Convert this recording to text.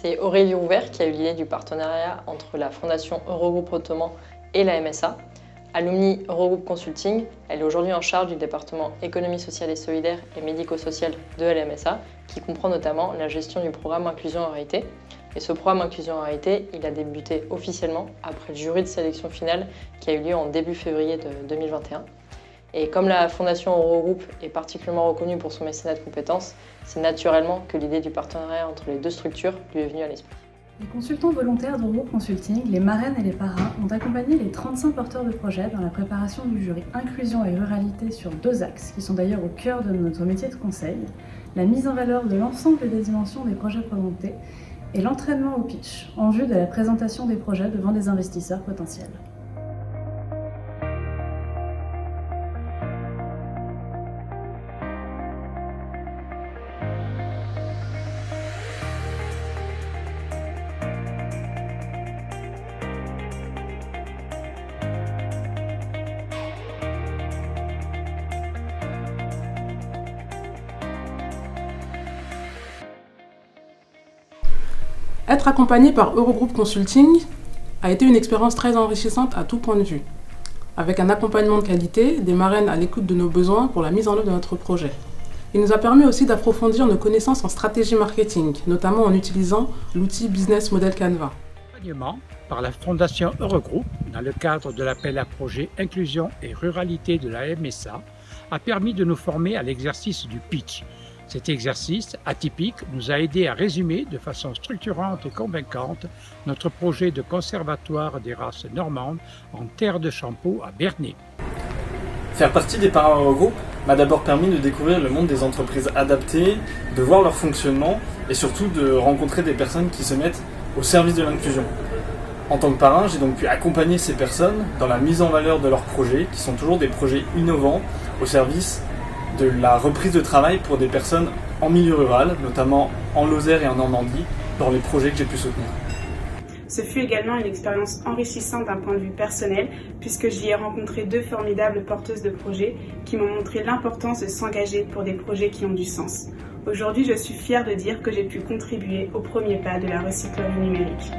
C'est Aurélie Rouvert qui a eu l'idée du partenariat entre la Fondation Eurogroupe Ottoman et la MSA. Alumni Eurogroupe Consulting, elle est aujourd'hui en charge du département économie sociale et solidaire et médico-social de la MSA, qui comprend notamment la gestion du programme Inclusion en réalité. Et ce programme Inclusion en réalité, il a débuté officiellement après le jury de sélection finale qui a eu lieu en début février de 2021. Et comme la Fondation Eurogroupe est particulièrement reconnue pour son mécénat de compétences, c'est naturellement que l'idée du partenariat entre les deux structures lui est venue à l'esprit. Les consultants volontaires d'Eurogroupe Consulting, les marraines et les parrains ont accompagné les 35 porteurs de projets dans la préparation du jury Inclusion et Ruralité sur 2 axes qui sont d'ailleurs au cœur de notre métier de conseil, la mise en valeur de l'ensemble des dimensions des projets présentés et l'entraînement au pitch en vue de la présentation des projets devant des investisseurs potentiels. Être accompagné par Eurogroupe Consulting a été une expérience très enrichissante à tout point de vue, avec un accompagnement de qualité, des marraines à l'écoute de nos besoins pour la mise en œuvre de notre projet. Il nous a permis aussi d'approfondir nos connaissances en stratégie marketing, notamment en utilisant l'outil Business Model Canva. Accompagnement par la Fondation Eurogroupe, dans le cadre de l'appel à projet Inclusion et Ruralité de la MSA, a permis de nous former à l'exercice du pitch. Cet exercice atypique nous a aidé à résumer de façon structurante et convaincante notre projet de conservatoire des races normandes en terre de Champeaux à Bernay. Faire partie des parrains Eurogroupe m'a d'abord permis de découvrir le monde des entreprises adaptées, de voir leur fonctionnement et surtout de rencontrer des personnes qui se mettent au service de l'inclusion. En tant que parrain, j'ai donc pu accompagner ces personnes dans la mise en valeur de leurs projets, qui sont toujours des projets innovants au service de la reprise de travail pour des personnes en milieu rural, notamment en Lozère et en Normandie, dans les projets que j'ai pu soutenir. Ce fut également une expérience enrichissante d'un point de vue personnel, puisque j'y ai rencontré 2 formidables porteuses de projets qui m'ont montré l'importance de s'engager pour des projets qui ont du sens. Aujourd'hui, je suis fière de dire que j'ai pu contribuer au premier pas de la recyclerie numérique.